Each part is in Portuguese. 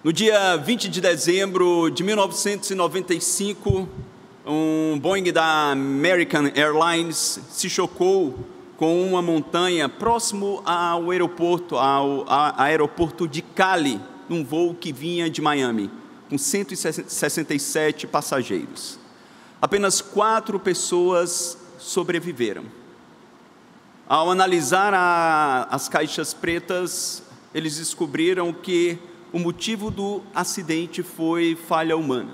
No dia 20 de dezembro de 1995, um Boeing da American Airlines se chocou com uma montanha próximo ao aeroporto de Cali, num voo que vinha de Miami, com 167 passageiros. Apenas 4 pessoas sobreviveram. Ao analisar as caixas pretas, eles descobriram que o motivo do acidente foi falha humana.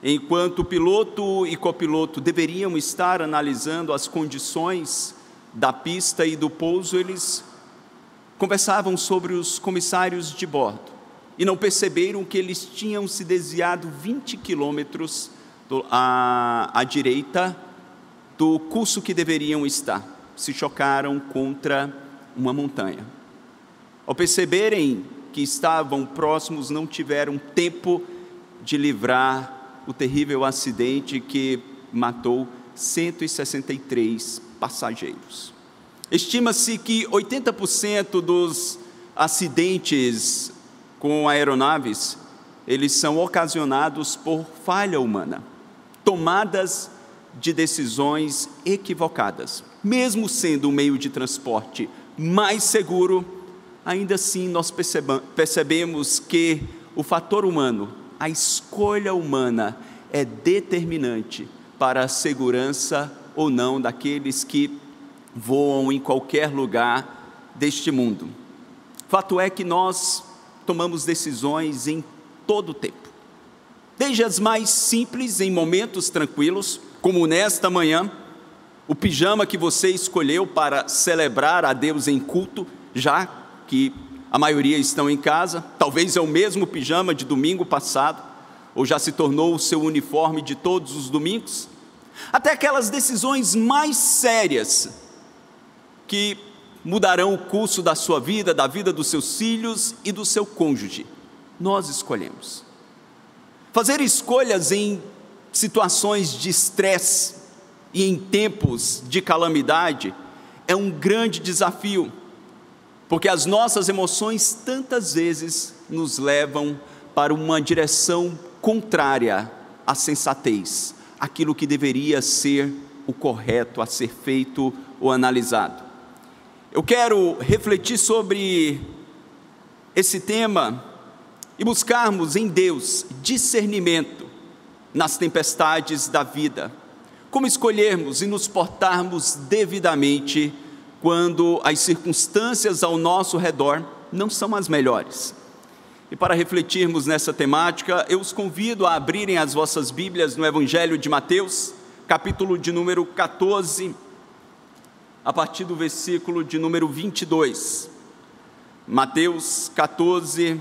Enquanto o piloto e copiloto deveriam estar analisando as condições da pista e do pouso, eles conversavam sobre os comissários de bordo e não perceberam que eles tinham se desviado 20 quilômetros à direita do curso que deveriam estar. Se chocaram contra uma montanha. Ao perceberem que estavam próximos, não tiveram tempo de livrar o terrível acidente que matou 163 passageiros. Estima-se que 80% dos acidentes com aeronaves, eles são ocasionados por falha humana, tomadas de decisões equivocadas. Mesmo sendo um meio de transporte mais seguro, ainda assim nós percebemos que o fator humano, a escolha humana, é determinante para a segurança ou não daqueles que voam em qualquer lugar deste mundo. Fato é que nós tomamos decisões em todo o tempo, desde as mais simples em momentos tranquilos, como nesta manhã, o pijama que você escolheu para celebrar a Deus em culto, já que a maioria estão em casa, talvez é o mesmo pijama de domingo passado, ou já se tornou o seu uniforme de todos os domingos, até aquelas decisões mais sérias, que mudarão o curso da sua vida, da vida dos seus filhos e do seu cônjuge. Nós escolhemos. Fazer escolhas em situações de estresse e em tempos de calamidade é um grande desafio, porque as nossas emoções tantas vezes nos levam para uma direção contrária à sensatez, aquilo que deveria ser o correto a ser feito ou analisado. Eu quero refletir sobre esse tema e buscarmos em Deus discernimento nas tempestades da vida, como escolhermos e nos portarmos devidamente quando as circunstâncias ao nosso redor não são as melhores. E para refletirmos nessa temática, eu os convido a abrirem as vossas Bíblias no Evangelho de Mateus, capítulo de número 14, a partir do versículo de número 22. Mateus 14,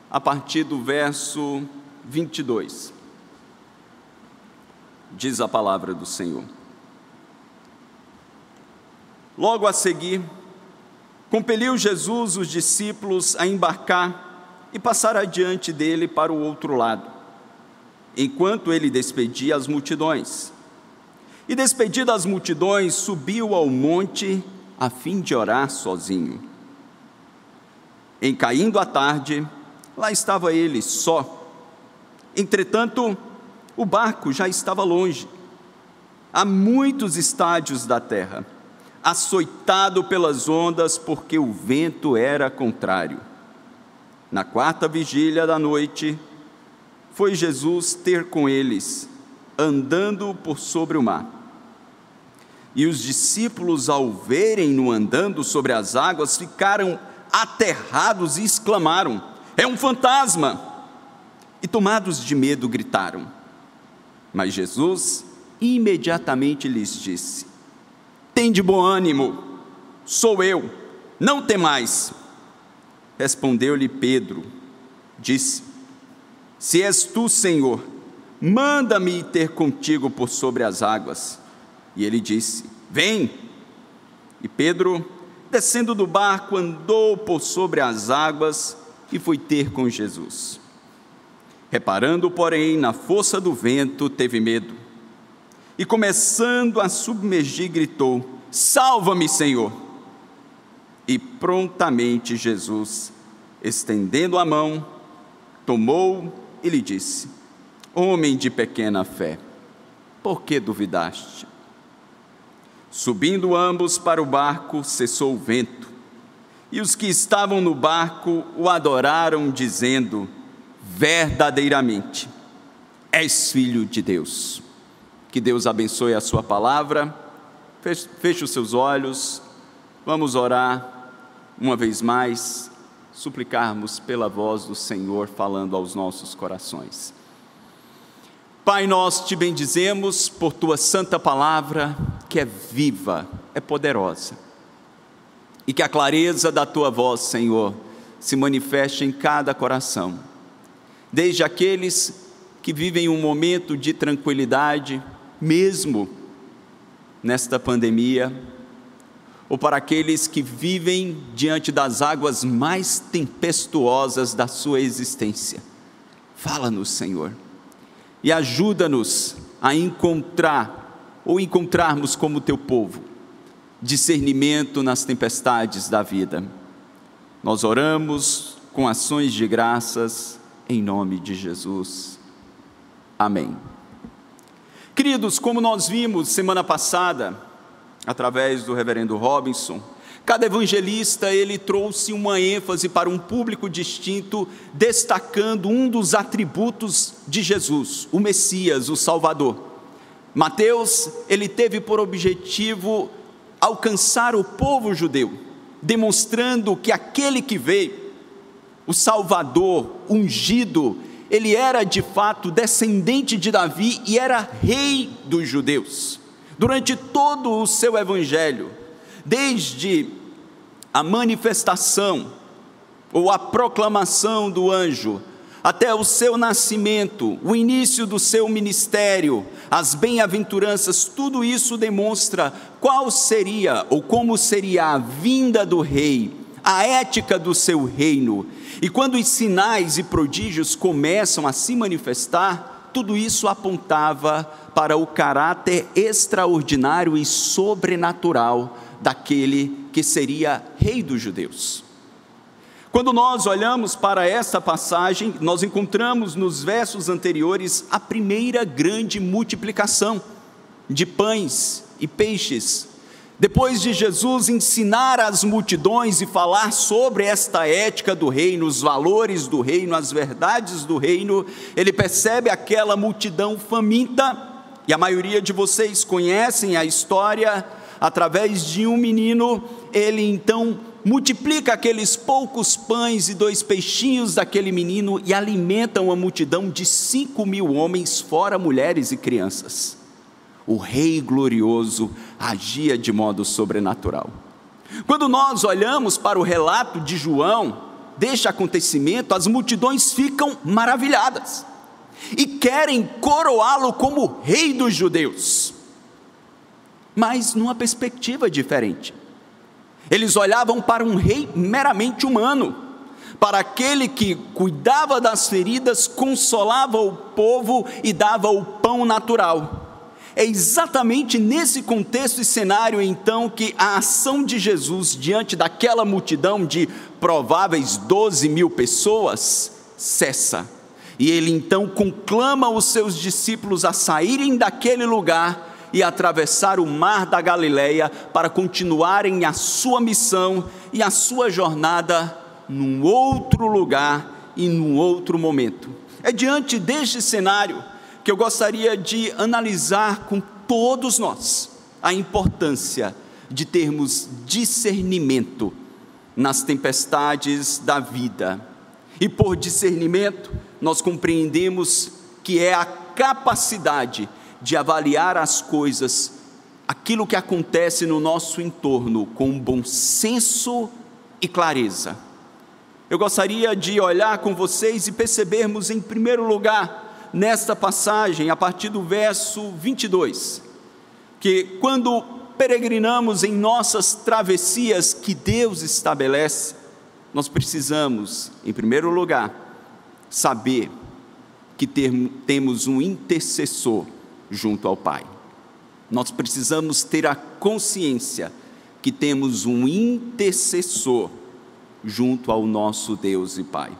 a partir do verso 22. Diz a palavra do Senhor. Logo a seguir, compeliu Jesus os discípulos a embarcar e passar adiante dele para o outro lado, enquanto ele despedia as multidões. E despedidas as multidões, subiu ao monte a fim de orar sozinho. Em caindo a tarde, lá estava ele só. Entretanto, o barco já estava longe, a muitos estádios da terra, açoitado pelas ondas, porque o vento era contrário. Na 4ª vigília da noite, foi Jesus ter com eles, andando por sobre o mar. E os discípulos, ao verem-no andando sobre as águas, ficaram aterrados e exclamaram: "É um fantasma!" E tomados de medo, gritaram. Mas Jesus imediatamente lhes disse: "Tende bom ânimo, sou eu, não temais." Respondeu-lhe Pedro, disse: "Se és tu, Senhor, manda-me ir ter contigo por sobre as águas." E ele disse: "Vem." E Pedro, descendo do barco, andou por sobre as águas e foi ter com Jesus. Reparando, porém, na força do vento, teve medo. E começando a submergir, gritou: "Salva-me, Senhor!" E prontamente Jesus estendendo a mão, tomou e lhe disse: homem de pequena fé, por que duvidaste? Subindo ambos para o barco, cessou o vento, e os que estavam no barco o adoraram, dizendo: verdadeiramente, és filho de Deus. Que Deus abençoe a sua palavra. Feche os seus olhos, vamos orar uma vez mais, suplicarmos pela voz do Senhor falando aos nossos corações. Pai, nós te bendizemos por tua santa palavra, que é viva, é poderosa, e que a clareza da tua voz, Senhor, se manifeste em cada coração, desde aqueles que vivem um momento de tranquilidade, mesmo nesta pandemia, ou para aqueles que vivem diante das águas mais tempestuosas da sua existência. Fala-nos, Senhor, e ajuda-nos a encontrarmos como teu povo, discernimento nas tempestades da vida. Nós oramos com ações de graças, em nome de Jesus. Amém. Queridos, como nós vimos semana passada, através do reverendo Robinson, cada evangelista ele trouxe uma ênfase para um público distinto, destacando um dos atributos de Jesus, o Messias, o Salvador. Mateus, ele teve por objetivo alcançar o povo judeu, demonstrando que aquele que veio, o Salvador ungido, ele era de fato descendente de Davi e era rei dos judeus. Durante todo o seu evangelho, desde a manifestação ou a proclamação do anjo, até o seu nascimento, o início do seu ministério, as bem-aventuranças, tudo isso demonstra qual seria ou como seria a vinda do rei, a ética do seu reino. E quando os sinais e prodígios começam a se manifestar, tudo isso apontava para o caráter extraordinário e sobrenatural daquele que seria rei dos judeus. Quando nós olhamos para essa passagem, nós encontramos nos versos anteriores a primeira grande multiplicação de pães e peixes. Depois de Jesus ensinar as multidões e falar sobre esta ética do reino, os valores do reino, as verdades do reino, ele percebe aquela multidão faminta, e a maioria de vocês conhecem a história. Através de um menino, ele então multiplica aqueles poucos pães e 2 peixinhos daquele menino e alimenta uma multidão de 5.000 homens, fora mulheres e crianças. O Rei glorioso agia de modo sobrenatural. Quando nós olhamos para o relato de João, deste acontecimento, as multidões ficam maravilhadas e querem coroá-lo como rei dos judeus, mas numa perspectiva diferente. Eles olhavam para um rei meramente humano, para aquele que cuidava das feridas, consolava o povo e dava o pão natural. É exatamente nesse contexto e cenário, então, que a ação de Jesus diante daquela multidão de prováveis 12.000 pessoas cessa. E ele então conclama os seus discípulos a saírem daquele lugar e atravessar o mar da Galileia para continuarem a sua missão e a sua jornada num outro lugar e num outro momento. É diante deste cenário que eu gostaria de analisar com todos nós a importância de termos discernimento nas tempestades da vida. E por discernimento, nós compreendemos que é a capacidade de avaliar as coisas, aquilo que acontece no nosso entorno, com bom senso e clareza. Eu gostaria de olhar com vocês e percebermos, em primeiro lugar, nesta passagem, a partir do verso 22, que quando peregrinamos em nossas travessias que Deus estabelece, nós precisamos, em primeiro lugar, saber que temos um intercessor junto ao Pai. Nós precisamos ter a consciência que temos um intercessor junto ao nosso Deus e Pai.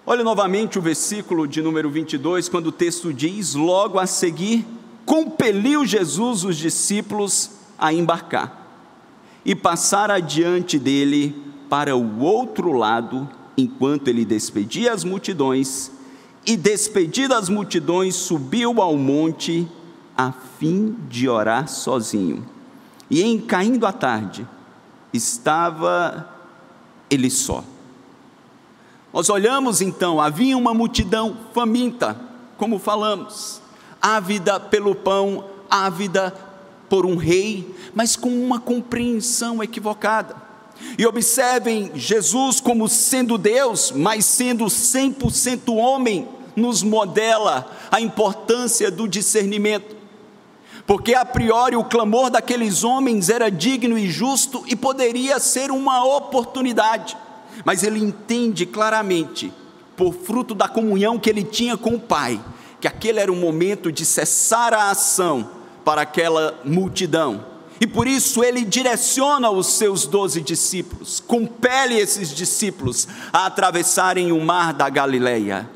Olha novamente o versículo de número 22, quando o texto diz: logo a seguir, compeliu Jesus os discípulos a embarcar e passar adiante dele para o outro lado, enquanto ele despedia as multidões, e despedidas as multidões, subiu ao monte a fim de orar sozinho. E em caindo a tarde, estava ele só. Nós olhamos então, havia uma multidão faminta, como falamos, ávida pelo pão, ávida por um rei, mas com uma compreensão equivocada. E observem, Jesus como sendo Deus, mas sendo 100% homem, nos modela a importância do discernimento. Porque a priori o clamor daqueles homens era digno e justo e poderia ser uma oportunidade. Mas ele entende claramente, por fruto da comunhão que ele tinha com o Pai, que aquele era o momento de cessar a ação para aquela multidão. E por isso ele direciona os seus 12 discípulos, compele esses discípulos a atravessarem o mar da Galileia.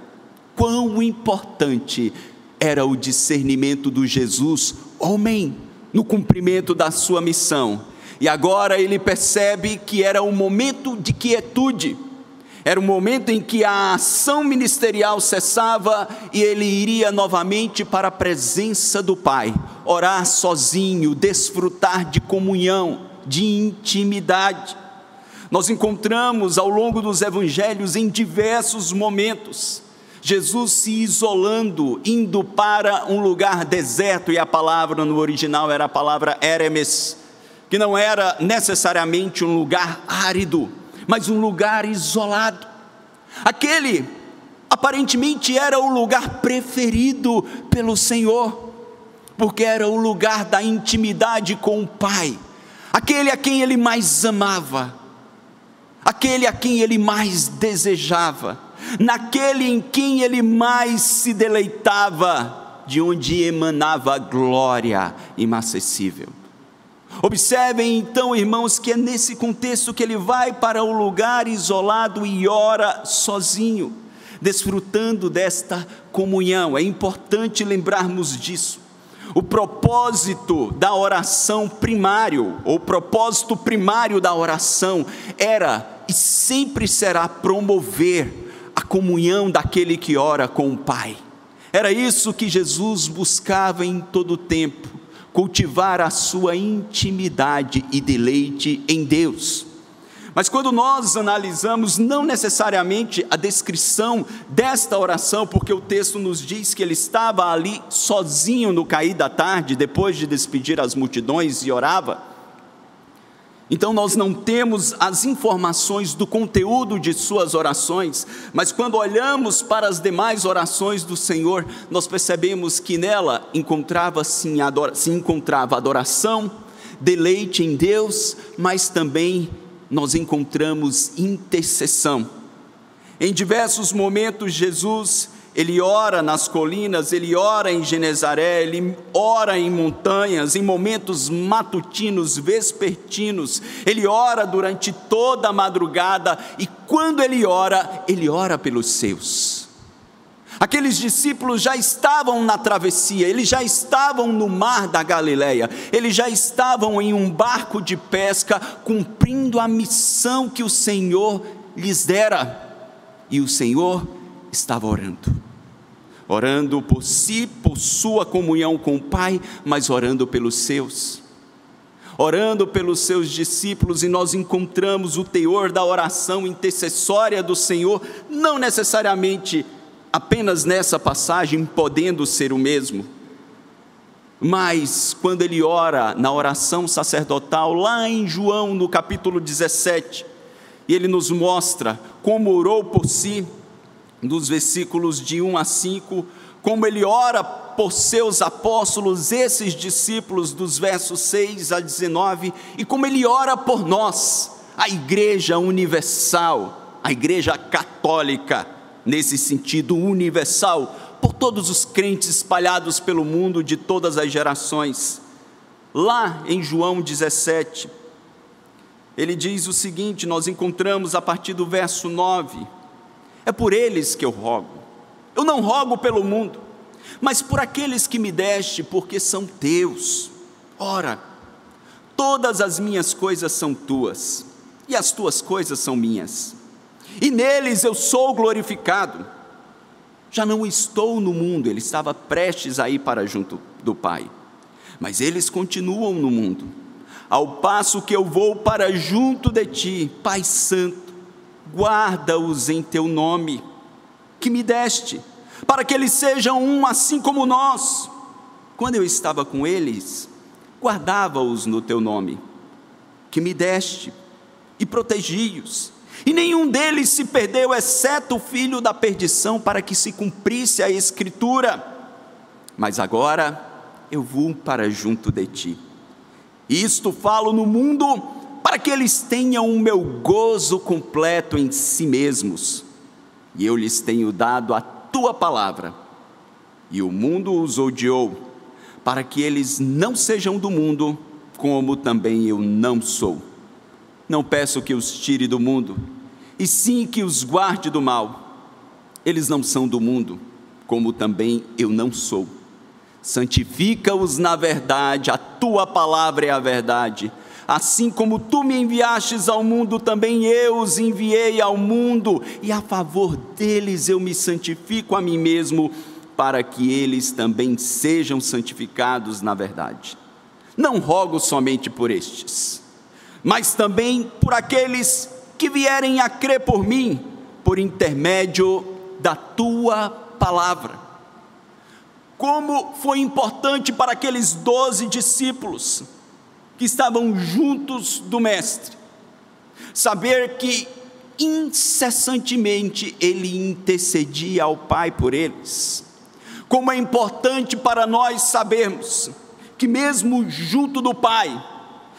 Quão importante era o discernimento do Jesus, homem, no cumprimento da sua missão. E agora ele percebe que era um momento de quietude, era um momento em que a ação ministerial cessava e ele iria novamente para a presença do Pai, orar sozinho, desfrutar de comunhão, de intimidade. Nós encontramos ao longo dos evangelhos em diversos momentos, Jesus se isolando, indo para um lugar deserto, e a palavra no original era a palavra eremes, que não era necessariamente um lugar árido, mas um lugar isolado. Aquele aparentemente era o lugar preferido pelo Senhor, porque era o lugar da intimidade com o Pai, aquele a quem ele mais amava, aquele a quem ele mais desejava, naquele em quem ele mais se deleitava, de onde emanava glória inacessível. Observem então, irmãos, que é nesse contexto que ele vai para o lugar isolado e ora sozinho, desfrutando desta comunhão. É importante lembrarmos disso. O propósito da oração primário, ou propósito primário da oração, era e sempre será promover a comunhão daquele que ora com o Pai. Era isso que Jesus buscava em todo o tempo, cultivar a sua intimidade e deleite em Deus. Mas quando nós analisamos não necessariamente a descrição desta oração, porque o texto nos diz que ele estava ali sozinho no cair da tarde, depois de despedir as multidões e orava, então nós não temos as informações do conteúdo de suas orações, mas quando olhamos para as demais orações do Senhor, nós percebemos que nela se encontrava adoração, deleite em Deus, mas também nós encontramos intercessão. Em diversos momentos Jesus, ele ora nas colinas, ele ora em Genezaré, ele ora em montanhas, em momentos matutinos, vespertinos, ele ora durante toda a madrugada, e quando ele ora pelos seus. Aqueles discípulos já estavam na travessia, eles já estavam no mar da Galileia, eles já estavam em um barco de pesca, cumprindo a missão que o Senhor lhes dera, e o Senhor estava orando por si, por sua comunhão com o Pai, mas orando pelos seus discípulos. E nós encontramos o teor da oração intercessória do Senhor, não necessariamente apenas nessa passagem, podendo ser o mesmo, mas quando ele ora na oração sacerdotal, lá em João no capítulo 17, e ele nos mostra como orou por si, dos versículos de 1 a 5, como ele ora por seus apóstolos, esses discípulos, dos versos 6 a 19, e como ele ora por nós, a igreja universal, a igreja católica, nesse sentido universal, por todos os crentes espalhados pelo mundo de todas as gerações. Lá em João 17, Ele diz o seguinte, nós encontramos a partir do verso 9: é por eles que eu rogo. Eu não rogo pelo mundo, mas por aqueles que me deste, porque são teus. Ora, todas as minhas coisas são tuas, e as tuas coisas são minhas, e neles eu sou glorificado. Já não estou no mundo, ele estava prestes a ir para junto do Pai, mas eles continuam no mundo, ao passo que eu vou para junto de ti. Pai Santo, guarda-os em teu nome, que me deste, para que eles sejam um assim como nós. Quando eu estava com eles, guardava-os no teu nome, que me deste, e protegi-os, e nenhum deles se perdeu, exceto o filho da perdição, para que se cumprisse a Escritura. Mas agora eu vou para junto de ti. Isto falo no mundo, para que eles tenham o meu gozo completo em si mesmos. E eu lhes tenho dado a tua palavra, e o mundo os odiou, para que eles não sejam do mundo, como também eu não sou. Não peço que os tire do mundo, e sim que os guarde do mal. Eles não são do mundo, como também eu não sou. Santifica-os na verdade, a tua palavra é a verdade. Assim como tu me enviastes ao mundo, também eu os enviei ao mundo, e a favor deles eu me santifico a mim mesmo, para que eles também sejam santificados na verdade. Não rogo somente por estes, mas também por aqueles que vierem a crer por mim, por intermédio da tua palavra. Como foi importante para aqueles 12 discípulos que estavam juntos do Mestre, saber que incessantemente ele intercedia ao Pai por eles. Como é importante para nós sabermos que mesmo junto do Pai,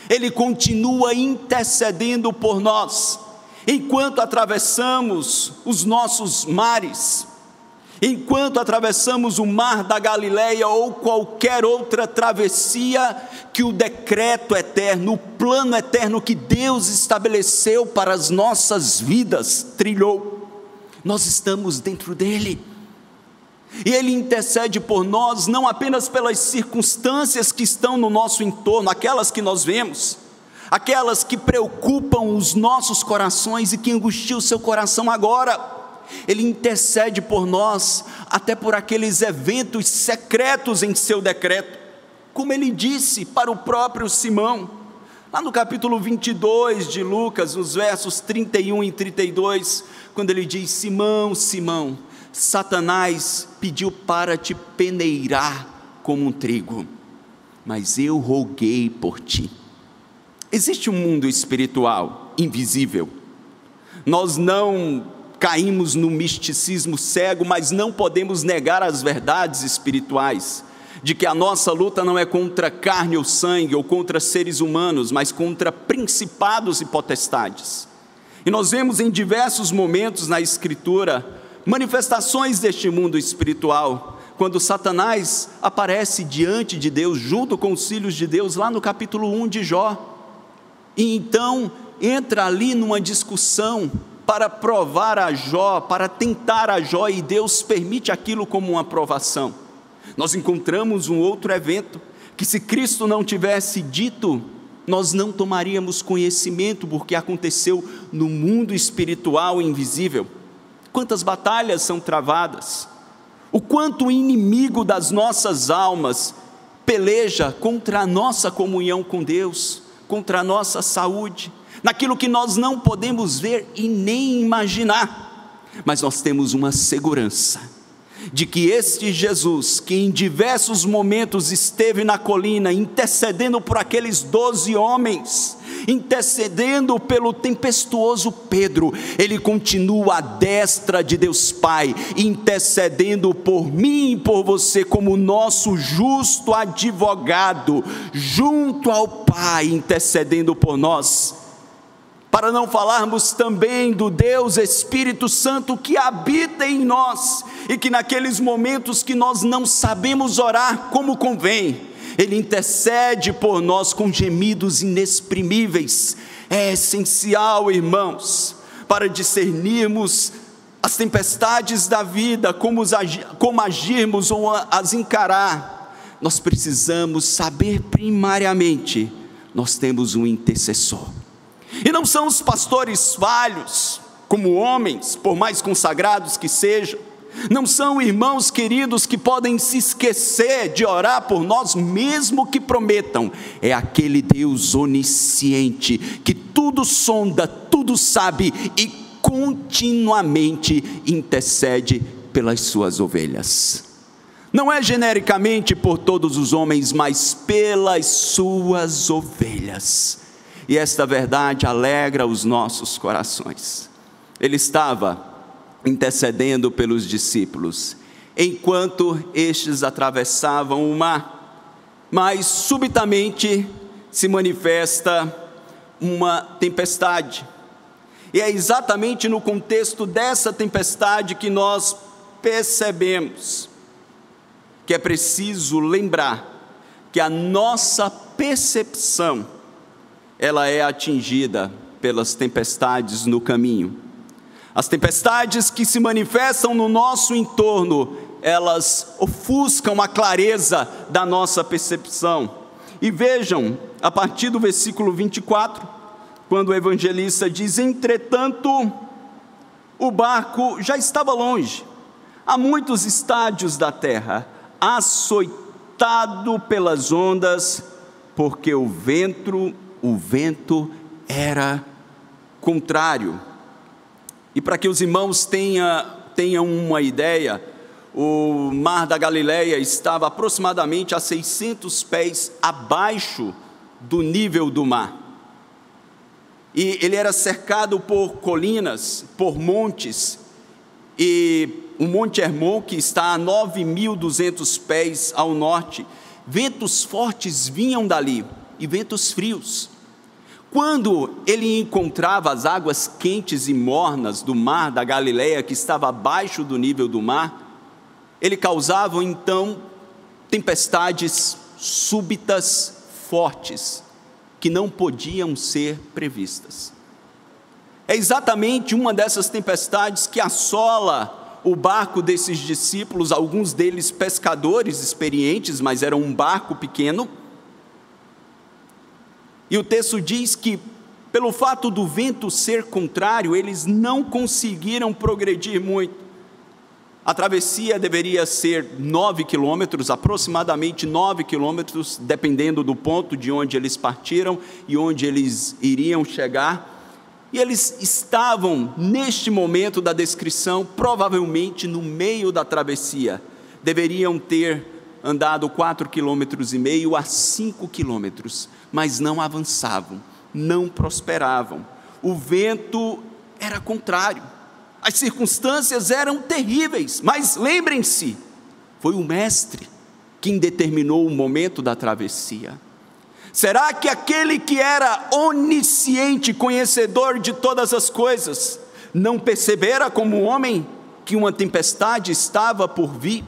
ele continua intercedendo por nós, enquanto atravessamos os nossos mares, enquanto atravessamos o mar da Galileia ou qualquer outra travessia que o decreto eterno, o plano eterno que Deus estabeleceu para as nossas vidas trilhou. Nós estamos dentro dele, e ele intercede por nós, não apenas pelas circunstâncias que estão no nosso entorno, aquelas que nós vemos, aquelas que preocupam os nossos corações e que angustiam o seu coração agora. Ele intercede por nós, até por aqueles eventos secretos em seu decreto, como ele disse para o próprio Simão, lá no capítulo 22 de Lucas, nos versos 31 e 32, quando ele diz: Simão, Simão, Satanás pediu para te peneirar como um trigo, mas eu roguei por ti. Existe um mundo espiritual invisível. Nós não caímos no misticismo cego, mas não podemos negar as verdades espirituais, de que a nossa luta não é contra carne ou sangue, ou contra seres humanos, mas contra principados e potestades. E nós vemos em diversos momentos na Escritura, manifestações deste mundo espiritual, quando Satanás aparece diante de Deus, junto com os filhos de Deus, lá no capítulo 1 de Jó, e então entra ali numa discussão, para provar a Jó, para tentar a Jó, e Deus permite aquilo como uma provação. Nós encontramos um outro evento, que se Cristo não tivesse dito, nós não tomaríamos conhecimento, porque aconteceu no mundo espiritual invisível. Quantas batalhas são travadas, o quanto o inimigo das nossas almas peleja contra a nossa comunhão com Deus, contra a nossa saúde, naquilo que nós não podemos ver e nem imaginar, mas nós temos uma segurança, de que este Jesus, que em diversos momentos esteve na colina, intercedendo por aqueles 12 homens, intercedendo pelo tempestuoso Pedro, ele continua à destra de Deus Pai, intercedendo por mim e por você, como nosso justo advogado, junto ao Pai, intercedendo por nós. Para não falarmos também do Deus Espírito Santo que habita em nós, e que naqueles momentos que nós não sabemos orar como convém, Ele intercede por nós com gemidos inexprimíveis. É essencial, irmãos, para discernirmos as tempestades da vida, como agirmos ou as encarar. Nós precisamos saber primariamente, nós temos um intercessor. E não são os pastores falhos, como homens, por mais consagrados que sejam. Não são irmãos queridos que podem se esquecer de orar por nós, mesmo que prometam. É aquele Deus onisciente, que tudo sonda, tudo sabe e continuamente intercede pelas suas ovelhas. Não é genericamente por todos os homens, mas pelas suas ovelhas. E esta verdade alegra os nossos corações. Ele estava intercedendo pelos discípulos, enquanto estes atravessavam o mar, mas subitamente se manifesta uma tempestade, e é exatamente no contexto dessa tempestade que nós percebemos que é preciso lembrar que a nossa percepção, ela é atingida pelas tempestades no caminho. As tempestades que se manifestam no nosso entorno, elas ofuscam a clareza da nossa percepção. E vejam, a partir do versículo 24, quando o evangelista diz: entretanto, o barco já estava longe, a muitos estádios da terra, açoitado pelas ondas, porque o vento era contrário. E para que os irmãos tenham uma ideia, o mar da Galileia estava aproximadamente a 600 pés abaixo do nível do mar. E ele era cercado por colinas, por montes, e o Monte Hermon, que está a 9.200 pés ao norte, ventos fortes vinham dali, e ventos frios. Quando ele encontrava as águas quentes e mornas do mar da Galileia, que estava abaixo do nível do mar, ele causava então tempestades súbitas, fortes, que não podiam ser previstas. É exatamente uma dessas tempestades que assola o barco desses discípulos, alguns deles pescadores experientes, mas era um barco pequeno. E o texto diz que, pelo fato do vento ser contrário, eles não conseguiram progredir muito. A travessia deveria ser 9 quilômetros, aproximadamente 9 quilômetros, dependendo do ponto de onde eles partiram e onde eles iriam chegar. E eles estavam, neste momento da descrição, provavelmente no meio da travessia. Deveriam ter andado 4,5 quilômetros a 5 quilômetros, mas não avançavam, não prosperavam. O vento era contrário, as circunstâncias eram terríveis, mas lembrem-se, foi o mestre quem determinou o momento da travessia. Será que aquele que era onisciente, conhecedor de todas as coisas, não percebera como homem que uma tempestade estava por vir,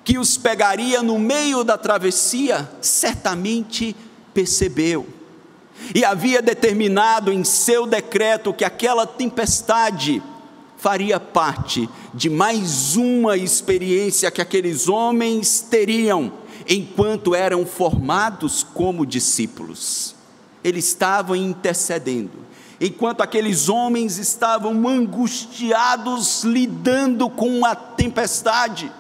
que os pegaria no meio da travessia? Certamente percebeu, e havia determinado em seu decreto que aquela tempestade faria parte de mais uma experiência que aqueles homens teriam enquanto eram formados como discípulos. Ele estava intercedendo, enquanto aqueles homens estavam angustiados, lidando com a tempestade,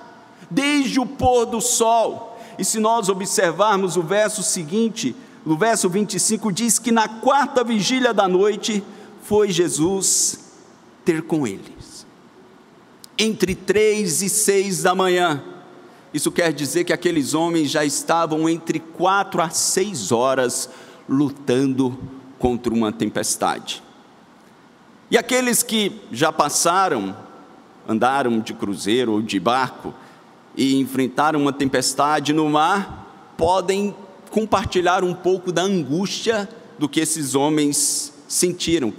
desde o pôr do sol. E se nós observarmos o verso seguinte, no verso 25, diz que na 4ª vigília da noite, foi Jesus ter com eles, entre 3 e 6 da manhã, isso quer dizer que aqueles homens já estavam entre 4 a 6 horas, lutando contra uma tempestade. E aqueles que já passaram, andaram de cruzeiro ou de barco, e enfrentaram uma tempestade no mar, podem compartilhar um pouco da angústia do que esses homens sentiram,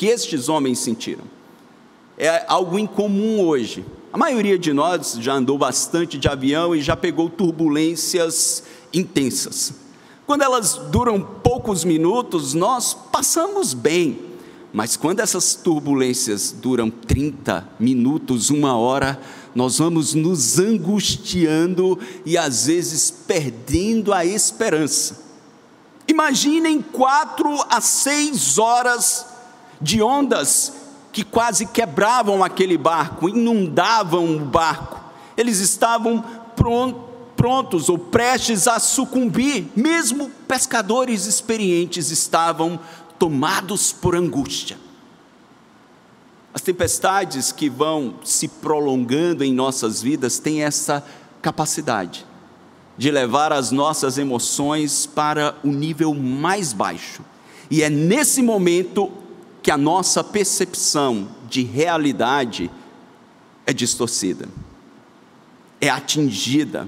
É algo incomum hoje, A maioria de nós já andou bastante de avião e já pegou turbulências intensas. Quando elas duram poucos minutos, nós passamos bem. Mas quando essas turbulências duram 30 minutos, 1 hora, nós vamos nos angustiando e às vezes perdendo a esperança. Imaginem 4 a 6 horas de ondas que quase quebravam aquele barco, inundavam o barco. Eles estavam prontos ou prestes a sucumbir. Mesmo pescadores experientes estavam tomados por angústia. As tempestades que vão se prolongando em nossas vidas têm essa capacidade de levar as nossas emoções para o nível mais baixo. E é nesse momento que a nossa percepção de realidade é distorcida, é atingida.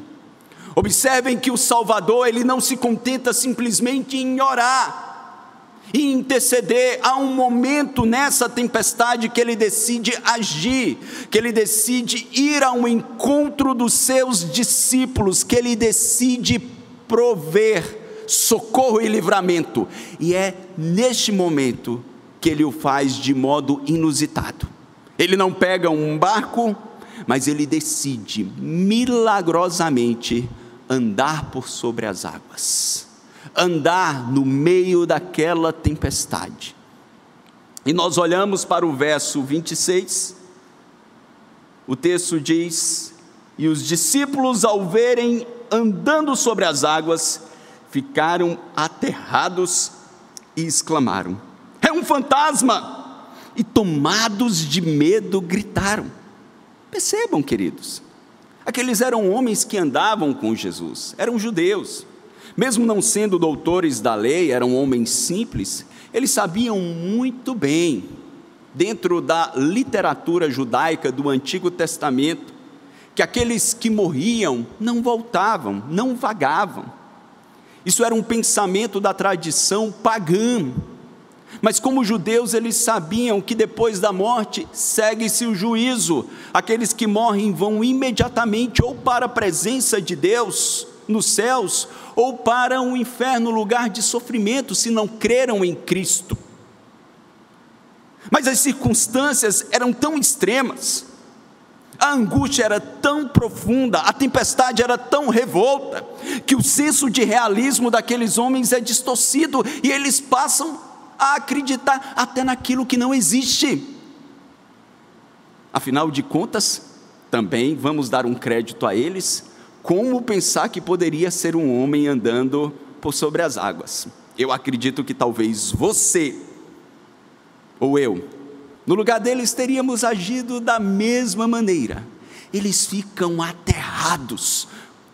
Observem que o Salvador, ele não se contenta simplesmente em orar e interceder. Há um momento nessa tempestade que ele decide agir, que ele decide ir ao encontro dos seus discípulos, que ele decide prover socorro e livramento. E é neste momento que ele o faz de modo inusitado. Ele não pega um barco, mas ele decide milagrosamente andar por sobre as águas, andar no meio daquela tempestade. E nós olhamos para o verso 26, o texto diz: e os discípulos, ao verem andando sobre as águas, ficaram aterrados e exclamaram: é um fantasma! E tomados de medo gritaram. Percebam, queridos, aqueles eram homens que andavam com Jesus, eram judeus, mesmo não sendo doutores da lei, eram homens simples. Eles sabiam muito bem, dentro da literatura judaica do Antigo Testamento, que aqueles que morriam não voltavam, não vagavam. Isso era um pensamento da tradição pagã. Mas como judeus, eles sabiam que depois da morte segue-se o juízo. Aqueles que morrem vão imediatamente ou para a presença de Deus nos céus, ou para um inferno, lugar de sofrimento, se não creram em Cristo. Mas as circunstâncias eram tão extremas, a angústia era tão profunda, a tempestade era tão revolta, que o senso de realismo daqueles homens é distorcido, e eles passam a acreditar até naquilo que não existe. Afinal de contas, também vamos dar um crédito a eles. Como pensar que poderia ser um homem andando por sobre as águas? Eu acredito que talvez você ou eu, no lugar deles, teríamos agido da mesma maneira. Eles ficam aterrados,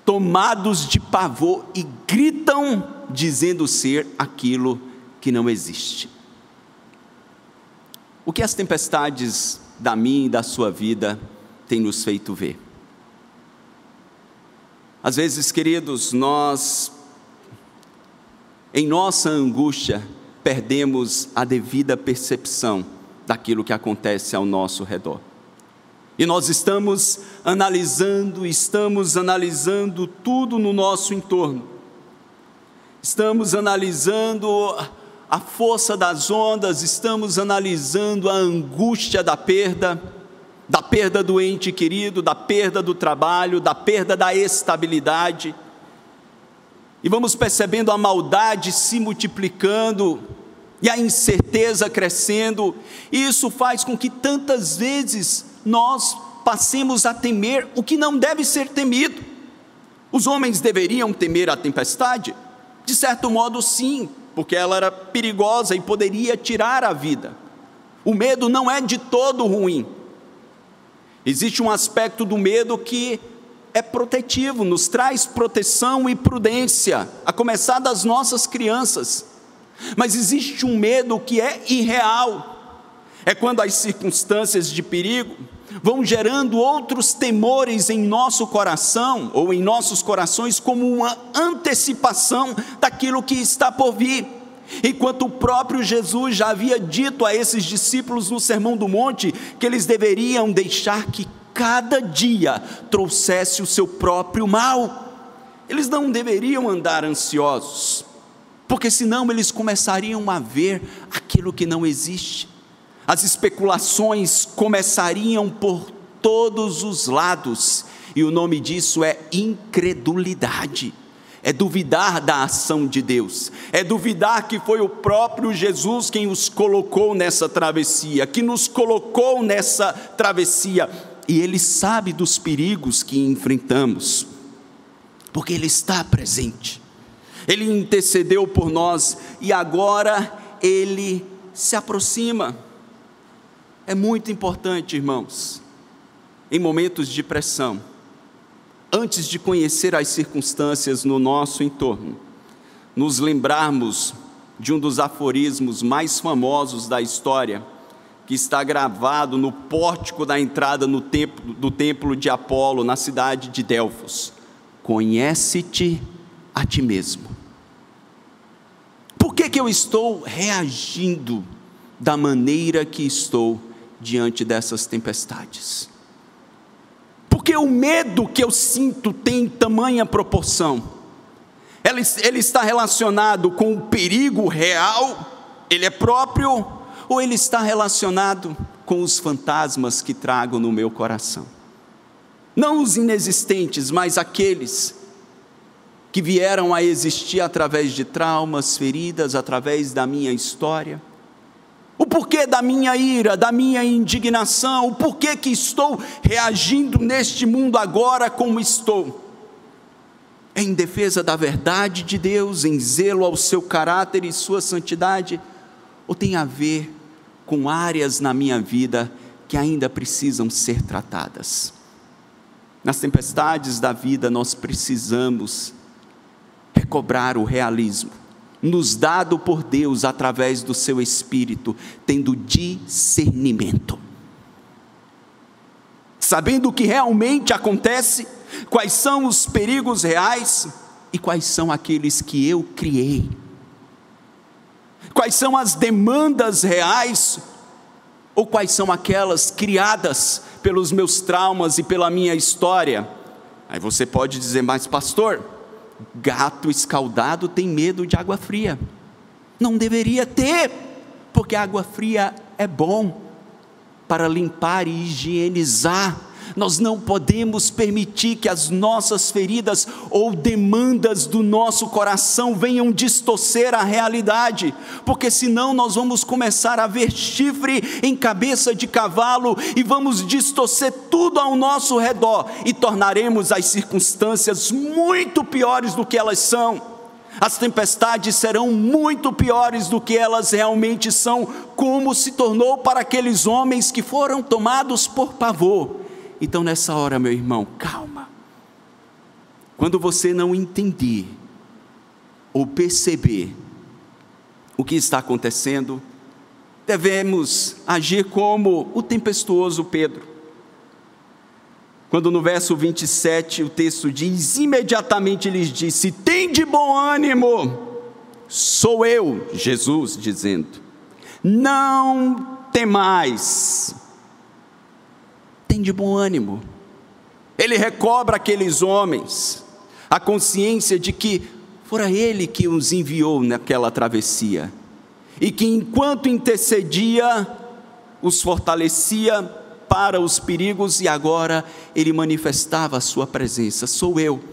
tomados de pavor e gritam, dizendo ser aquilo que não existe. O que as tempestades da minha e da sua vida têm nos feito ver? Às vezes, queridos, nós, em nossa angústia, perdemos a devida percepção daquilo que acontece ao nosso redor. E nós estamos analisando tudo no nosso entorno. Estamos analisando a força das ondas, estamos analisando a angústia da perda do ente querido, da perda do trabalho, da perda da estabilidade, e vamos percebendo a maldade se multiplicando, e a incerteza crescendo, e isso faz com que tantas vezes nós passemos a temer o que não deve ser temido. Os homens deveriam temer a tempestade? De certo modo sim, porque ela era perigosa e poderia tirar a vida. O medo não é de todo ruim. Existe um aspecto do medo que é protetivo, nos traz proteção e prudência, a começar das nossas crianças. Mas existe um medo que é irreal. É quando as circunstâncias de perigo vão gerando outros temores em nosso coração, ou em nossos corações, como uma antecipação daquilo que está por vir. Enquanto o próprio Jesus já havia dito a esses discípulos no Sermão do Monte, que eles deveriam deixar que cada dia trouxesse o seu próprio mal. Eles não deveriam andar ansiosos, porque senão eles começariam a ver aquilo que não existe. As especulações começariam por todos os lados, e o nome disso é incredulidade. É duvidar da ação de Deus, é duvidar que foi o próprio Jesus quem os colocou nessa travessia, que nos colocou nessa travessia, e Ele sabe dos perigos que enfrentamos, porque Ele está presente, Ele intercedeu por nós, e agora Ele se aproxima. É muito importante, irmãos, em momentos de pressão, antes de conhecer as circunstâncias no nosso entorno, nos lembrarmos de um dos aforismos mais famosos da história, que está gravado no pórtico da entrada do templo de Apolo, na cidade de Delfos: conhece-te a ti mesmo. Por que eu estou reagindo da maneira que estou diante dessas tempestades? Porque o medo que eu sinto tem tamanha proporção. Ele está relacionado com o perigo real, ele é próprio, ou ele está relacionado com os fantasmas que trago no meu coração? Não os inexistentes, mas aqueles que vieram a existir através de traumas, feridas, através da minha história. O porquê da minha ira, da minha indignação, o porquê que estou reagindo neste mundo agora como estou? É em defesa da verdade de Deus, em zelo ao seu caráter e sua santidade? Ou tem a ver com áreas na minha vida que ainda precisam ser tratadas? Nas tempestades da vida nós precisamos recobrar o realismo, nos dado por Deus através do seu Espírito, tendo discernimento, sabendo o que realmente acontece, quais são os perigos reais e quais são aqueles que eu criei, quais são as demandas reais ou quais são aquelas criadas pelos meus traumas e pela minha história. Aí você pode dizer: mas pastor, gato escaldado tem medo de água fria. Não deveria ter, porque a água fria é bom para limpar e higienizar. Nós não podemos permitir que as nossas feridas ou demandas do nosso coração venham distorcer a realidade, porque senão nós vamos começar a ver chifre em cabeça de cavalo e vamos distorcer tudo ao nosso redor e tornaremos as circunstâncias muito piores do que elas são. As tempestades serão muito piores do que elas realmente são, como se tornou para aqueles homens que foram tomados por pavor. Então nessa hora, meu irmão, calma. Quando você não entender ou perceber o que está acontecendo, devemos agir como o tempestuoso Pedro. Quando no verso 27 o texto diz: imediatamente lhes disse: tende bom ânimo, sou eu, Jesus dizendo, não temais. Tem de bom ânimo. Ele recobra aqueles homens a consciência de que fora Ele que os enviou naquela travessia, e que enquanto intercedia, os fortalecia para os perigos, e agora Ele manifestava a sua presença: sou eu.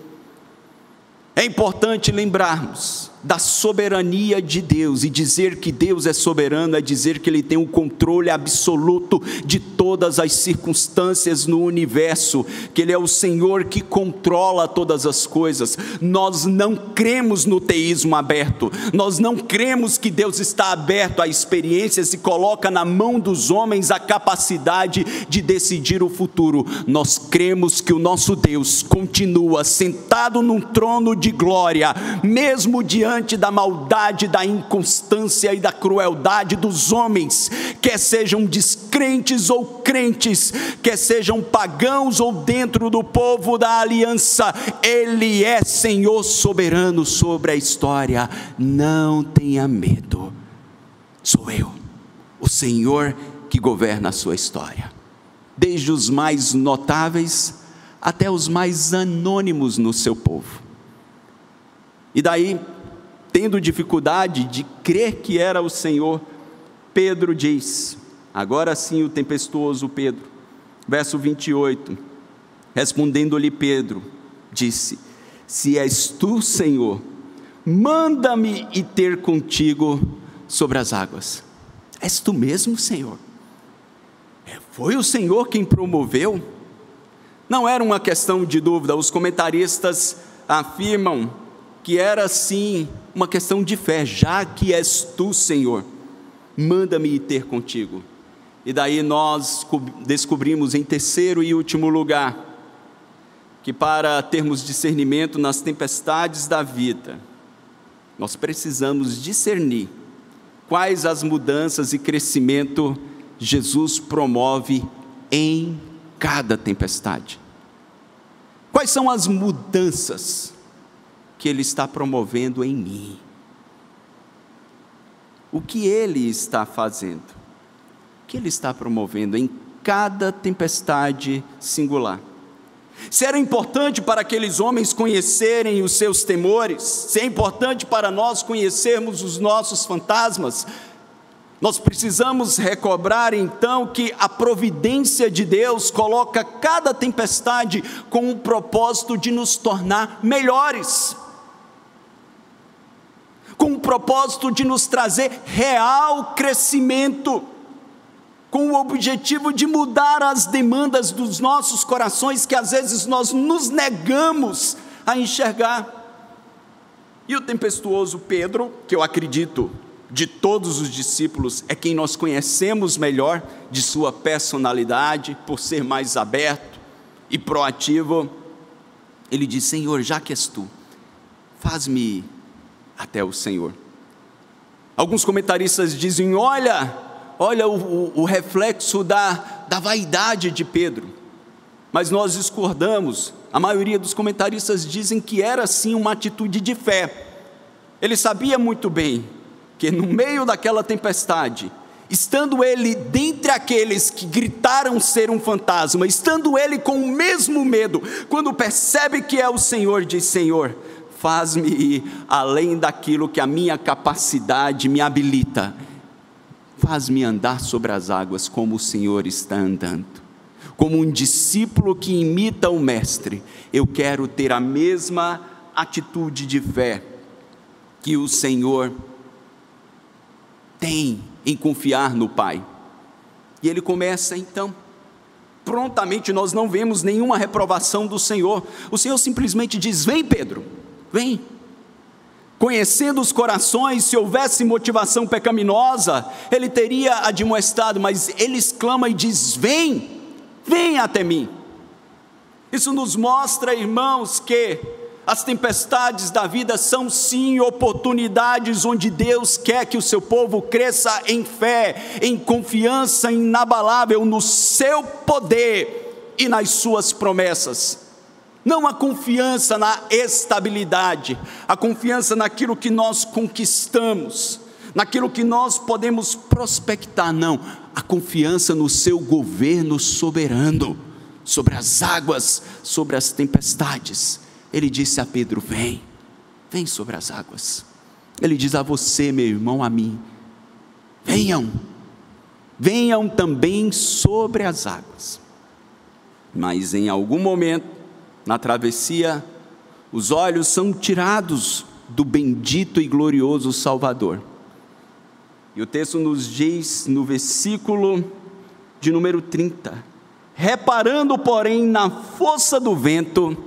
É importante lembrarmos da soberania de Deus, e dizer que Deus é soberano é dizer que Ele tem o controle absoluto de todas as circunstâncias no universo, que Ele é o Senhor que controla todas as coisas. Nós não cremos no teísmo aberto, nós não cremos que Deus está aberto a experiências e coloca na mão dos homens a capacidade de decidir o futuro. Nós cremos que o nosso Deus continua sentado num trono de glória, mesmo diante da maldade, da inconstância e da crueldade dos homens, quer sejam descrentes ou crentes, quer sejam pagãos ou dentro do povo da aliança. Ele é Senhor soberano sobre a história. Não tenha medo, sou eu, o Senhor que governa a sua história. desde os mais notáveis até os mais anônimos no seu povo. E daí, tendo dificuldade de crer que era o Senhor, Pedro diz, agora sim o tempestuoso Pedro, verso 28, respondendo-lhe Pedro, disse: se és tu, Senhor, manda-me ir ter contigo sobre as águas. És tu mesmo, Senhor? Foi o Senhor quem promoveu? Não era uma questão de dúvida. Os comentaristas afirmam que era sim uma questão de fé. Já que és tu, Senhor, manda-me ir ter contigo. E daí nós descobrimos em terceiro e último lugar, que para termos discernimento nas tempestades da vida, nós precisamos discernir quais as mudanças e crescimento Jesus promove em cada tempestade. Quais são as mudanças que Ele está promovendo em mim? O que Ele está fazendo? O que Ele está promovendo em cada tempestade singular? Se era importante para aqueles homens conhecerem os seus temores, se é importante para nós conhecermos os nossos fantasmas, nós precisamos recobrar então que a providência de Deus coloca cada tempestade com o propósito de nos tornar melhores, com o propósito de nos trazer real crescimento, com o objetivo de mudar as demandas dos nossos corações, que às vezes nós nos negamos a enxergar. E o tempestuoso Pedro, que eu acredito, de todos os discípulos, é quem nós conhecemos melhor de sua personalidade, por ser mais aberto e proativo, ele diz: Senhor, já que és tu, faz-me ir até o Senhor. Alguns comentaristas dizem: olha o reflexo da vaidade de Pedro, mas nós discordamos. A maioria dos comentaristas dizem que era sim uma atitude de fé. Ele sabia muito bem que no meio daquela tempestade, estando ele dentre aqueles que gritaram ser um fantasma, estando ele com o mesmo medo, quando percebe que é o Senhor, diz: Senhor, faz-me ir além daquilo que a minha capacidade me habilita, faz-me andar sobre as águas como o Senhor está andando. Como um discípulo que imita o mestre, eu quero ter a mesma atitude de fé que o Senhor tem em confiar no Pai. E ele começa então, prontamente. Nós não vemos nenhuma reprovação do Senhor. O Senhor simplesmente diz: vem, Pedro, vem. Conhecendo os corações, se houvesse motivação pecaminosa, ele teria admoestado, mas ele exclama e diz: vem, vem até mim. Isso nos mostra, irmãos, que as tempestades da vida são sim oportunidades onde Deus quer que o seu povo cresça em fé, em confiança inabalável no seu poder e nas suas promessas. Não a confiança na estabilidade, a confiança naquilo que nós conquistamos, naquilo que nós podemos prospectar, não, a confiança no seu governo soberano, sobre as águas, sobre as tempestades. Ele disse a Pedro: vem, vem sobre as águas. Ele diz a você, meu irmão, a mim: venham também sobre as águas. Mas em algum momento, na travessia, os olhos são tirados do bendito e glorioso Salvador. E o texto nos diz no versículo de número 30, reparando porém na força do vento,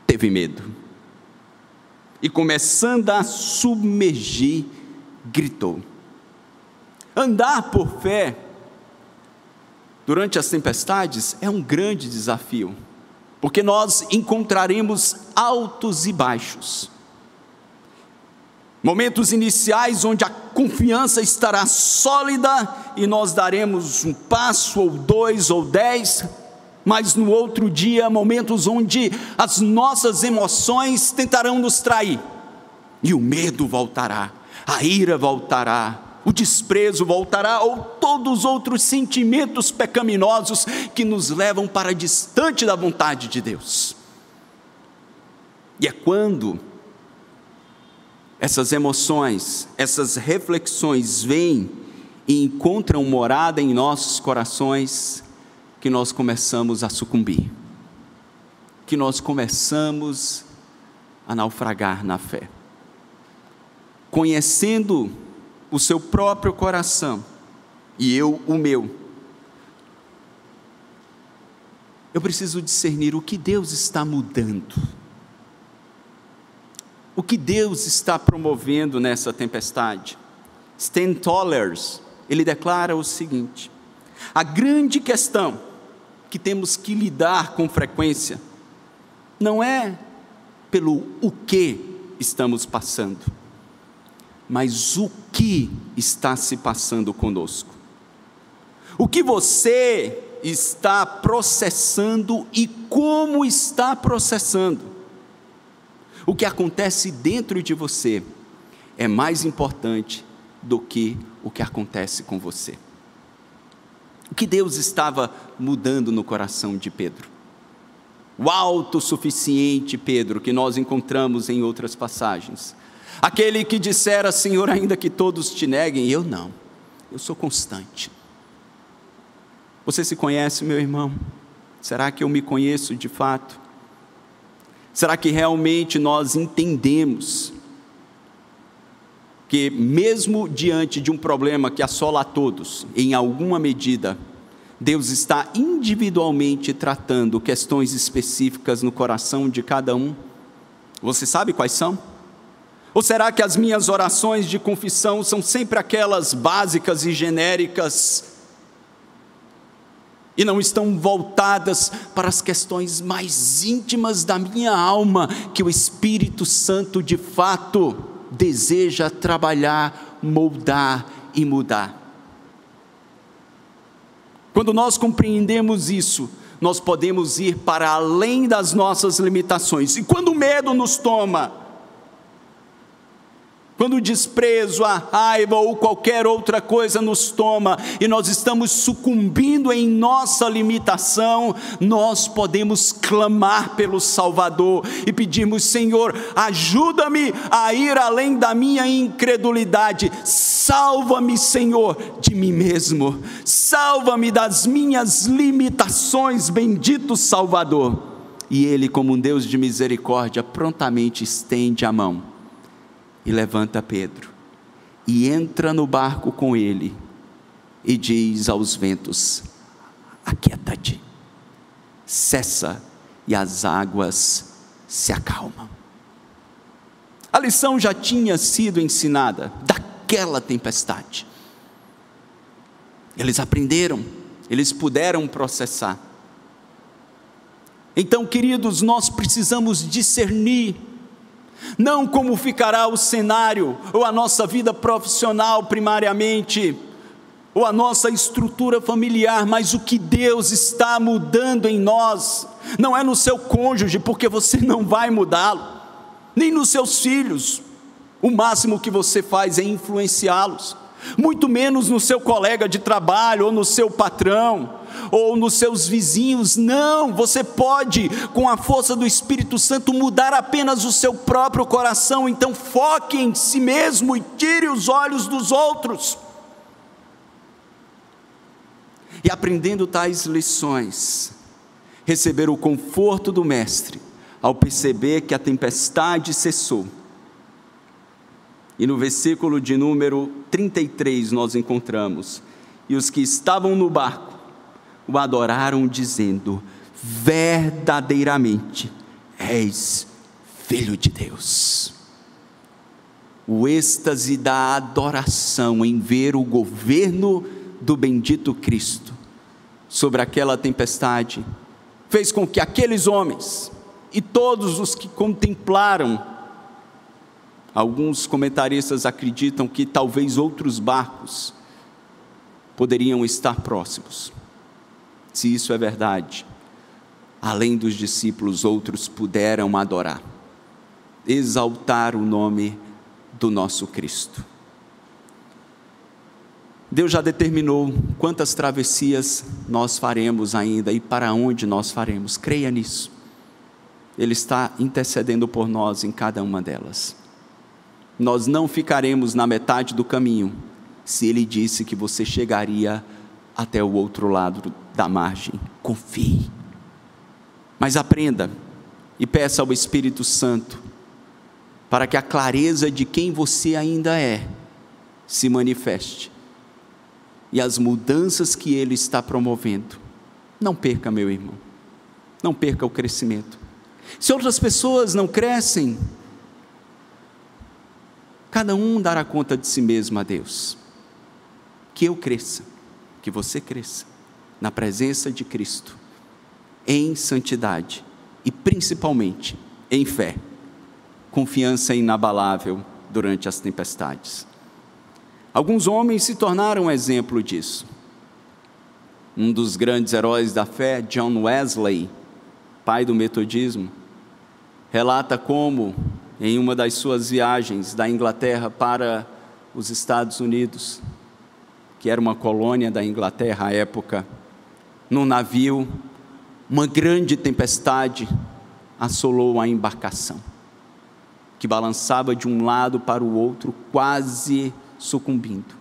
teve medo, e começando a submergir, gritou. Andar por fé durante as tempestades é um grande desafio, porque nós encontraremos altos e baixos, momentos iniciais onde a confiança estará sólida e nós daremos um passo ou 2 ou 10, mas no outro dia, momentos onde as nossas emoções tentarão nos trair, e o medo voltará, a ira voltará, o desprezo voltará, ou todos os outros sentimentos pecaminosos que nos levam para distante da vontade de Deus. E é quando essas emoções, essas reflexões vêm e encontram morada em nossos corações, que nós começamos a sucumbir, que nós começamos a naufragar na fé. Conhecendo o seu próprio coração, e eu o meu, eu preciso discernir o que Deus está mudando, o que Deus está promovendo nessa tempestade. Stan Tollers, ele declara o seguinte: a grande questão que temos que lidar com frequência, não é pelo o que estamos passando, mas o que está se passando conosco. O que você está processando e como está processando. O que acontece dentro de você é mais importante do que o que acontece com você. O que Deus estava mudando no coração de Pedro? O autossuficiente Pedro, que nós encontramos em outras passagens. Aquele que dissera: Senhor, ainda que todos te neguem, eu não, eu sou constante. Você se conhece, meu irmão? Será que eu me conheço de fato? Será que realmente nós entendemos que mesmo diante de um problema que assola a todos, em alguma medida, Deus está individualmente tratando questões específicas no coração de cada um? Você sabe quais são? Ou será que as minhas orações de confissão são sempre aquelas básicas e genéricas e não estão voltadas para as questões mais íntimas da minha alma, que o Espírito Santo de fato deseja trabalhar, moldar e mudar? Quando nós compreendemos isso, nós podemos ir para além das nossas limitações. E quando o medo nos toma, quando o desprezo, a raiva ou qualquer outra coisa nos toma, e nós estamos sucumbindo em nossa limitação, nós podemos clamar pelo Salvador e pedirmos: Senhor, ajuda-me a ir além da minha incredulidade, salva-me, Senhor, de mim mesmo, salva-me das minhas limitações, bendito Salvador. E Ele, como um Deus de misericórdia, prontamente estende a mão e levanta Pedro, e entra no barco com ele, e diz aos ventos: aquieta-te, cessa, e as águas se acalmam. A lição já tinha sido ensinada daquela tempestade. Eles aprenderam, eles puderam processar. Então, queridos, nós precisamos discernir, não como ficará o cenário, ou a nossa vida profissional primariamente, ou a nossa estrutura familiar, mas o que Deus está mudando em nós. Não é no seu cônjuge, porque você não vai mudá-lo, nem nos seus filhos, o máximo que você faz é influenciá-los, muito menos no seu colega de trabalho, ou no seu patrão, ou nos seus vizinhos. Não, você pode, com a força do Espírito Santo, mudar apenas o seu próprio coração. Então foque em si mesmo e tire os olhos dos outros. E aprendendo tais lições, receber o conforto do Mestre, ao perceber que a tempestade cessou. E no versículo de número 33 nós encontramos: e os que estavam no barco o adoraram, dizendo: verdadeiramente és Filho de Deus. O êxtase da adoração em ver o governo do bendito Cristo sobre aquela tempestade fez com que aqueles homens e todos os que contemplaram, alguns comentaristas acreditam que talvez outros barcos poderiam estar próximos. Se isso é verdade, além dos discípulos, outros puderam adorar, exaltar o nome do nosso Cristo. Deus já determinou quantas travessias nós faremos ainda e para onde nós faremos. Creia nisso. Ele está intercedendo por nós em cada uma delas. Nós não ficaremos na metade do caminho se Ele disse que você chegaria até o outro lado da margem. Confie. Mas aprenda e peça ao Espírito Santo para que a clareza de quem você ainda é se manifeste. E as mudanças que Ele está promovendo. Não perca, meu irmão. Não perca o crescimento. Se outras pessoas não crescem, cada um dará conta de si mesmo a Deus. Que eu cresça, que você cresça, na presença de Cristo, em santidade e principalmente em fé, confiança inabalável durante as tempestades. Alguns homens se tornaram um exemplo disso. Um dos grandes heróis da fé, John Wesley, pai do metodismo, relata como, em uma das suas viagens da Inglaterra para os Estados Unidos, que era uma colônia da Inglaterra à época, num navio, uma grande tempestade assolou a embarcação, que balançava de um lado para o outro, quase sucumbindo.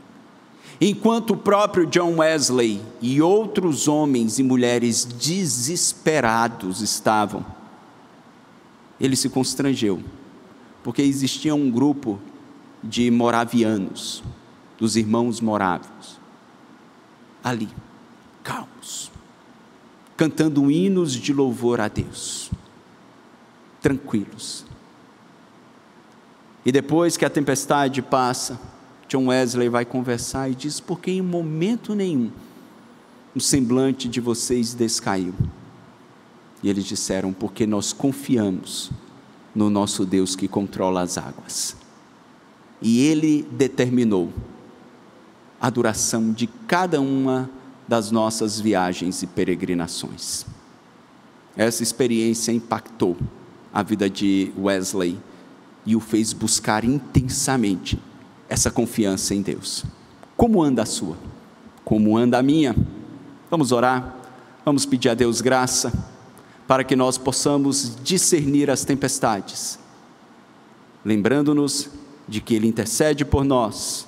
Enquanto o próprio John Wesley e outros homens e mulheres desesperados estavam, ele se constrangeu, porque existia um grupo de moravianos, dos irmãos morávios, ali, calmos, cantando hinos de louvor a Deus, tranquilos. E depois que a tempestade passa, John Wesley vai conversar e diz: porque em momento nenhum o semblante de vocês descaiu. E eles disseram: porque nós confiamos no nosso Deus que controla as águas. E Ele determinou a duração de cada uma das nossas viagens e peregrinações. Essa experiência impactou a vida de Wesley e o fez buscar intensamente essa confiança em Deus. Como anda a sua? Como anda a minha? Vamos orar, vamos pedir a Deus graça, para que nós possamos discernir as tempestades, lembrando-nos de que Ele intercede por nós,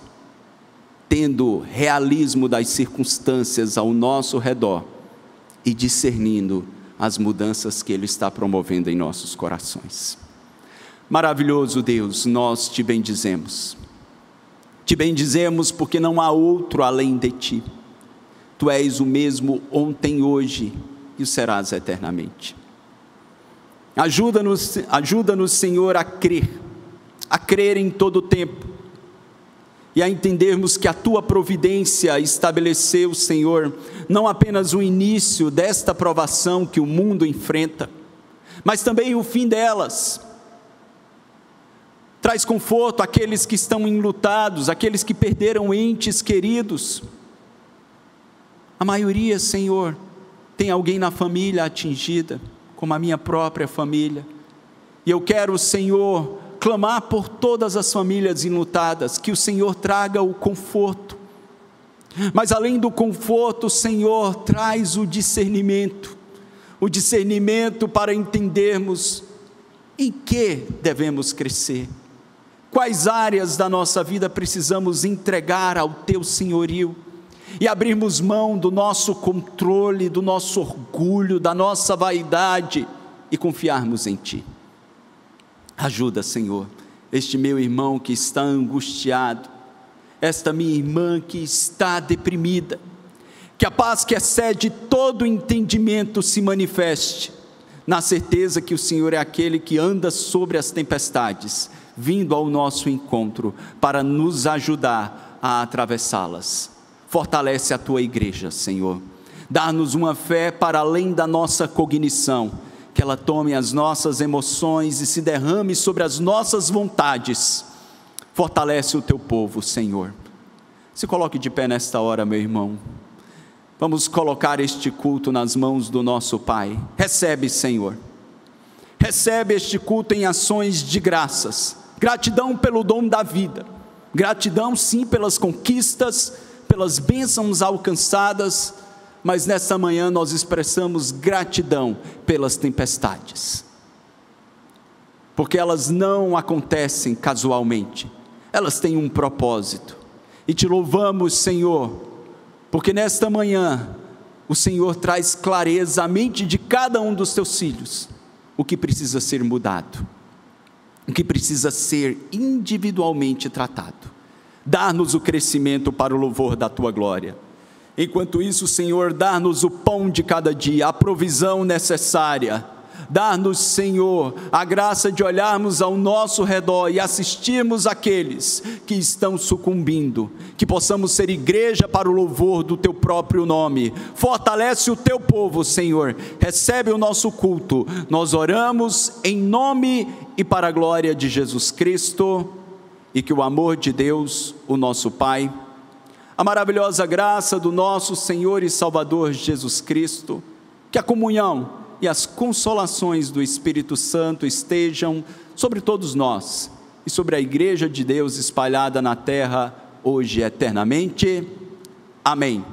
tendo realismo das circunstâncias ao nosso redor e discernindo as mudanças que Ele está promovendo em nossos corações. Maravilhoso Deus, nós te bendizemos. Te bendizemos porque não há outro além de Ti. Tu és o mesmo ontem, hoje e o serás eternamente. Ajuda-nos, Senhor, a crer em todo o tempo, e a entendermos que a Tua providência estabeleceu, Senhor, não apenas o início desta provação que o mundo enfrenta, mas também o fim delas. Traz conforto àqueles que estão enlutados, àqueles que perderam entes queridos. A maioria, Senhor, tem alguém na família atingida, como a minha própria família. E eu quero, Senhor, clamar por todas as famílias enlutadas, que o Senhor traga o conforto. Mas além do conforto, Senhor, traz o discernimento para entendermos em que devemos crescer. Quais áreas da nossa vida precisamos entregar ao Teu senhorio e abrirmos mão do nosso controle, do nosso orgulho, da nossa vaidade e confiarmos em Ti. Ajuda, Senhor, este meu irmão que está angustiado, esta minha irmã que está deprimida, que a paz que excede todo entendimento se manifeste, na certeza que o Senhor é aquele que anda sobre as tempestades, vindo ao nosso encontro para nos ajudar a atravessá-las. Fortalece a Tua igreja, Senhor. Dá-nos uma fé para além da nossa cognição, que ela tome as nossas emoções e se derrame sobre as nossas vontades. Fortalece o Teu povo, Senhor. Se coloque de pé nesta hora, meu irmão. Vamos colocar este culto nas mãos do nosso Pai. Recebe, Senhor. Recebe este culto em ações de graças. Gratidão pelo dom da vida. Gratidão, sim, pelas conquistas, pelas bênçãos alcançadas, mas nesta manhã nós expressamos gratidão pelas tempestades, porque elas não acontecem casualmente, elas têm um propósito, e te louvamos, Senhor, porque nesta manhã o Senhor traz clareza à mente de cada um dos teus filhos, o que precisa ser mudado, o que precisa ser individualmente tratado. Dá-nos o crescimento para o louvor da tua glória. Enquanto isso, Senhor, dá-nos o pão de cada dia, a provisão necessária. Dá-nos, Senhor, a graça de olharmos ao nosso redor e assistirmos aqueles que estão sucumbindo, que possamos ser igreja para o louvor do teu próprio nome. Fortalece o teu povo, Senhor, recebe o nosso culto. Nós oramos em nome e para a glória de Jesus Cristo, e que o amor de Deus, o nosso Pai, a maravilhosa graça do nosso Senhor e Salvador Jesus Cristo, que a comunhão e as consolações do Espírito Santo estejam sobre todos nós e sobre a igreja de Deus espalhada na terra, hoje e eternamente. Amém.